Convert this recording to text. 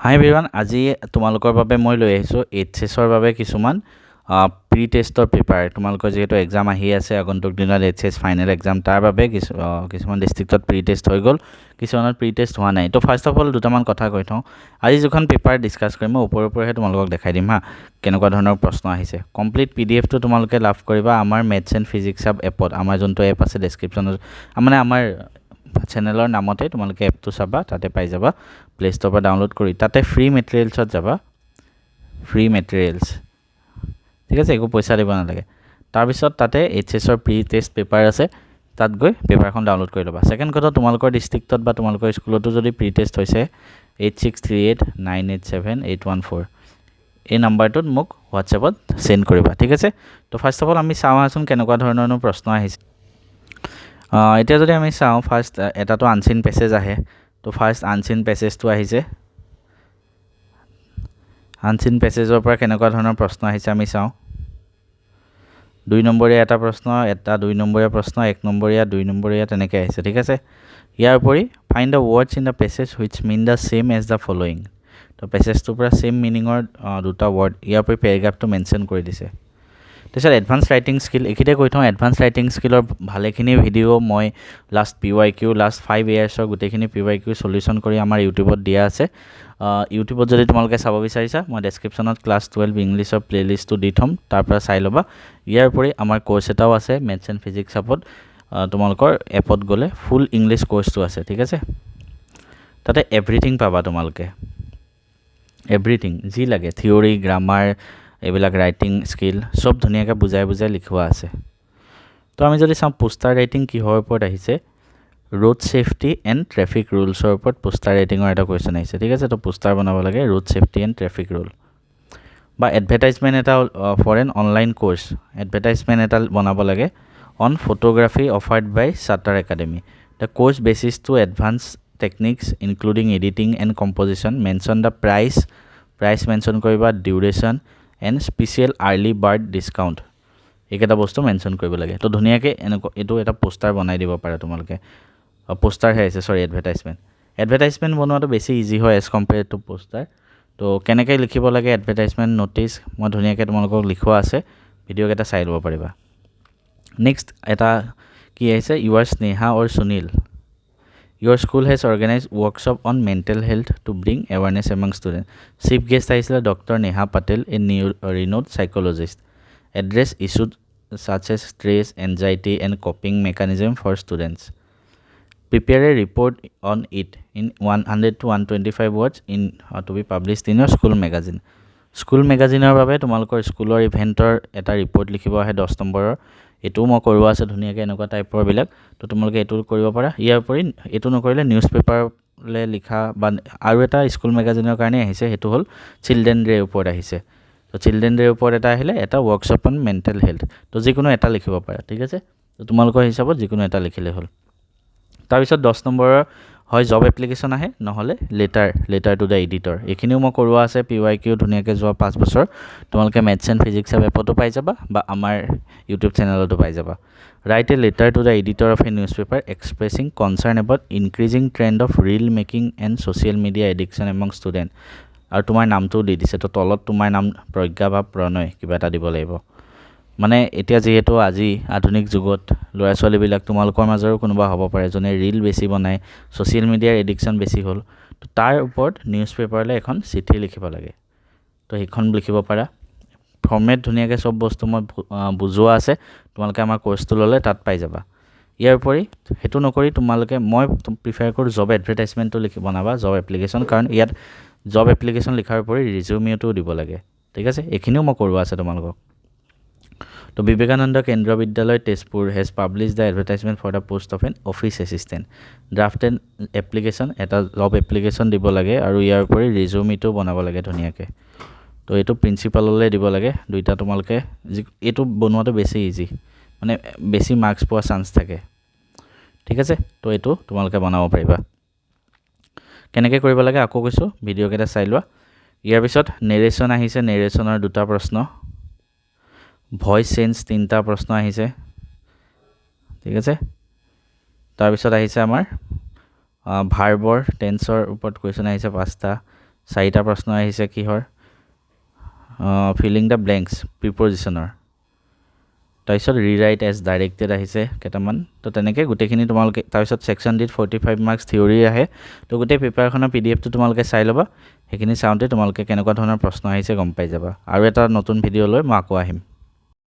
হাই everyone, আজি তোমালোকৰ বাবে মই লৈ আহিছোঁ এইচএছৰ বাবে কিছুমান প্ৰি টেষ্টৰ পেপাৰ। তোমালোকৰ যিহেতু এক্সাম আহি আছে আগন্তুক দিনত এইচএছ ফাইনেল এক্সাম, তাৰ বাবে কিছুমান ডিষ্ট্ৰিক্টত প্ৰি টেষ্ট হৈ গ'ল, কিছুমানত প্ৰি টেষ্ট হোৱা নাই। তো ফাৰ্ষ্ট অফ অল দুটামান কথা কৈ থওঁ। আজি যিখন পেপাৰ ডিছকাছ কৰিম মই ওপৰহে তোমালোকক দেখাই দিম কেনেকুৱা ধৰণৰ প্ৰশ্ন আহিছে। কমপ্লিট PDF-টো তোমালোকে লাভ কৰিবা আমাৰ মেথছ এণ্ড ফিজিক্স হাব এপত। আমাৰ যোনটো এপ আছে ডেছক্ৰিপশ্যনত, মানে আমাৰ চেনেলৰ নামতে তোমালোকে এপটো চাবা, তাতে পাই যাবা। প্লে ষ্ট'ৰৰ পৰা ডাউনলোড কৰি তাতে ফ্ৰী মেটেৰিয়েলছত যাবা, ফ্ৰী মেটেৰিয়েলছ, ঠিক আছে, একো পইচা দিব নালাগে। তাৰপিছত তাতে এইচএছৰ প্ৰি টেষ্ট পেপাৰ আছে, তাত গৈ পেপাৰখন ডাউনলোড কৰি ল'বা। ছেকেণ্ড কথা, তোমালোকৰ ডিষ্ট্ৰিক্টত বা তোমালোকৰ স্কুলতো যদি প্ৰি টেষ্ট হৈছে 8638987814 এই নাম্বাৰটোত মোক হোৱাটছএপত চেণ্ড কৰিবা, ঠিক আছে। তো ফাৰ্ষ্ট অফ অল আমি চাওঁ আছোন কেনেকুৱা ধৰণৰনো প্ৰশ্ন আহিছে। এতিয়া যদি আমি চাওঁ, ফাৰ্ষ্ট এটাতো আনচিন পেছেজ আহে। তো ফাৰ্ষ্ট আনচিন পেছেজটো আহিছে। আনচিন পেছেজৰ পৰা কেনেকুৱা ধৰণৰ প্ৰশ্ন আহিছে আমি চাওঁ। 2 নম্বৰীয়া এটা প্ৰশ্ন, এটা 2 নম্বৰীয়া প্ৰশ্ন, 1 নম্বৰীয়া, 2 নম্বৰীয়া, তেনেকৈ আহিছে, ঠিক আছে। ইয়াৰ উপৰি find the words in the passage which mean the same as the following. তো পেছেজটোৰ পৰা ছেম মিনিঙৰ দুটা ৱৰ্ড, ইয়াৰ উপৰি পেৰেগ্ৰাফটো মেনশ্যন কৰি দিছে। তাৰপিছত এডভান্স ৰাইটিং স্কিল, এইখিনিতে কৈ থওঁ এডভান্স ৰাইটিং স্কিলৰ ভালেখিনি ভিডিঅ' মই লাষ্ট PYQ, লাষ্ট 5 ইয়াৰ্ছৰ গোটেইখিনি PYQ সলিউশ্যন কৰি আমাৰ ইউটিউবত দিয়া আছে। ইউটিউবত যদি তোমালোকে চাব বিচাৰিছা, মই ডেছক্ৰিপশ্যনত ক্লাছ 12 ইংলিছৰ প্লেলিষ্টটো দি থ'ম, তাৰ পৰা চাই ল'বা। ইয়াৰ উপৰি আমাৰ কোৰ্চ এটাও আছে মেথছ এণ্ড ফিজিক্স হাবত, তোমালোকৰ এপত গ'লে ফুল ইংলিছ কোৰ্চটো আছে, ঠিক আছে। তাতে এভৰিথিং পাবা তোমালোকে, এভৰিথিং যি লাগে, থিয়ৰী, গ্ৰামাৰ, এইবিলাক ৰাইটিং স্কিল চব ধুনীয়াকৈ বুজাই লিখোৱা আছে। তো আমি যদি চাওঁ পোষ্টাৰ ৰাইটিং কিহৰ ওপৰত আহিছে, ৰোড ছেফটি এণ্ড ট্ৰেফিক ৰুলছৰ ওপৰত পোষ্টাৰ ৰাইটিঙৰ এটা কুৱেশ্যন আহিছে, ঠিক আছে। তো পোষ্টাৰ বনাব লাগে road safety and traffic rule. বা এডভাৰটাইজমেণ্ট এটা for an online course, advertisement এটা বনাব লাগে on photography offered by shutter academy. The course basics to advance techniques including editing and composition, mention the price mention কৰিবা, duration and special early bird discount, এইকেইটা বস্তু mention কৰিব লাগে। তো ধুনীয়াকৈ এনেকুৱা এইটো এটা পোষ্টাৰ বনাই দিব পাৰা তোমালোকে। পোষ্টাৰহে আহিছে, এডভাৰটাইজমেণ্ট বনোৱাটো বেছি ইজি হয় এজ কম্পেয়াৰ্ড টু পোষ্টাৰ। তো কেনেকৈ লিখিব লাগে এডভাৰটাইজমেণ্ট ন'টিচ মই ধুনীয়াকৈ তোমালোকক লিখোৱা আছে, ভিডিঅ'কেইটা চাই ল'ব পাৰিবা। নেক্সট এটা কি আহিছে, you are Sneha or Sunil, your school has organise workshop on mental health to bring awareness among student. Chief guest আহিছিলে doctor Neha Patel, a renowned psychologist, address issues such as stress, anxiety and coping mechanism for students. Prepare a report on it in 100 to 125 words in to be published in your school magazine. School মেগাজিনৰ বাবে তোমালোকৰ স্কুলৰ ইভেণ্টৰ এটা report লিখিব আহে 10 নম্বৰৰ, এইটোও মই কৰোৱা আছে ধুনীয়াকৈ এনেকুৱা টাইপৰবিলাক। তো তোমালোকে এইটো কৰিব পাৰা। ইয়াৰ উপৰি এইটো নকৰিলে নিউজ পেপাৰলৈ লিখা বা আৰু এটা স্কুল মেগাজিনৰ কাৰণে আহিছে, সেইটো হ'ল চিলড্ৰেন ডেৰ ওপৰত আহিছে। তো চিলড্ৰেন ডেৰ ওপৰত এটা আহিলে, এটা ৱৰ্কশ্বপ অন মেণ্টেল হেল্থ, তো যিকোনো এটা লিখিব পাৰা, ঠিক আছে। তো তোমালোকৰ হিচাপত যিকোনো এটা লিখিলে হ'ল। তাৰপিছত 10 নম্বৰৰ হয় জব এপ্লিকেশ্যন আহে, নহ'লে লেটাৰ টু দ্য এডিটৰ, এইখিনিও মই কৰোৱা আছে PYQ ধুনীয়াকৈ যোৱা 5 বছৰ। তোমালোকে মেথছ এণ্ড ফিজিক্স হাব এপতো পাই যাবা বা আমাৰ ইউটিউব চেনেলতো পাই যাবা। Write a letter to the editor of a newspaper expressing concern about increasing trend of reel making and social media addiction among student. আৰু তোমাৰ নামটোও দি দিছে, তো তলত তোমাৰ নাম প্ৰজ্ঞা বা প্ৰণয় কিবা এটা দিব লাগিব। মানে এতিয়া যিহেতু আজি আধুনিক যুগত ল'ৰা ছোৱালীবিলাক তোমালোকৰ মাজৰো কোনোবা হ'ব পাৰে যোনে ৰিল বেছি বনায়, ছ'চিয়েল মিডিয়াৰ এডিকশ্যন বেছি হ'ল, তো তাৰ ওপৰত নিউজ পেপাৰলৈ এখন চিঠি লিখিব লাগে। তো সেইখন লিখিব পাৰা। ফৰ্মেট ধুনীয়াকৈ চব বস্তু মই বুজোৱা আছে, তোমালোকে আমাৰ কোৰ্চটো ল'লে তাত পাই যাবা। ইয়াৰ উপৰি সেইটো নকৰি তোমালোকে, মই প্ৰিফাৰ কৰোঁ জব এডভাৰটাইজমেণ্টটো বনাবা, জব এপ্লিকেশ্যন, কাৰণ ইয়াত জব এপ্লিকেশ্যন লিখাৰ উপৰি ৰিজিউমিওটো দিব লাগে, ঠিক আছে। এইখিনিও মই কৰোৱা আছে তোমালোকক। তো Vivekananda Kendriya Vidyalaya Tezpur has published the advertisement for the post of an office assistant. Draft an application, এটা জব এপ্লিকেশ্যন দিব লাগে আৰু ইয়াৰ উপৰি ৰিজিউমিটো বনাব লাগে ধুনীয়াকৈ। তো এইটো প্ৰিন্সিপাললৈ দিব লাগে, দুইটা তোমালোকে এইটো বনোৱাটো বেছি ইজি, মানে বেছি মাৰ্কছ পোৱা চান্স থাকে, ঠিক আছে। তো এইটো তোমালোকে বনাব পাৰিবা। কেনেকৈ কৰিব লাগে আকৌ কৈছোঁ, ভিডিঅ'কেইটা চাই লোৱা। ইয়াৰ পিছত নেৰেশ্যন আহিছে, নেৰেশ্যনৰ 2টা প্ৰশ্ন, ভইচ চেঞ্জ 3টা প্ৰশ্ন আহিছে, ঠিক আছে। তাৰপিছত আহিছে আমাৰ ভাৰ্বৰ টেন্সৰ ওপৰত কুৱেশ্যন আহিছে 5টা, 4টা প্ৰশ্ন আহিছে কিহৰ ফিলিং দ্য ব্লেংকছ প্ৰিপজিশ্যনৰ তাৰপিছত ৰিৰাইট এজ ডাইৰেক্টেড আহিছে কেইটামান তো তেনেকৈ গোটেইখিনি তোমালোকে তাৰপিছত ছেকশ্যন ডিত 45 মাৰ্কছ থিয়ৰী আহে তো গোটেই পেপাৰখনৰ PDF টো তোমালোকে চাই ল'বা সেইখিনি চাওঁতে তোমালোকে কেনেকুৱা ধৰণৰ প্ৰশ্ন আহিছে গম পাই যাবা আৰু এটা নতুন ভিডিঅ' লৈ মই আকৌ আহিম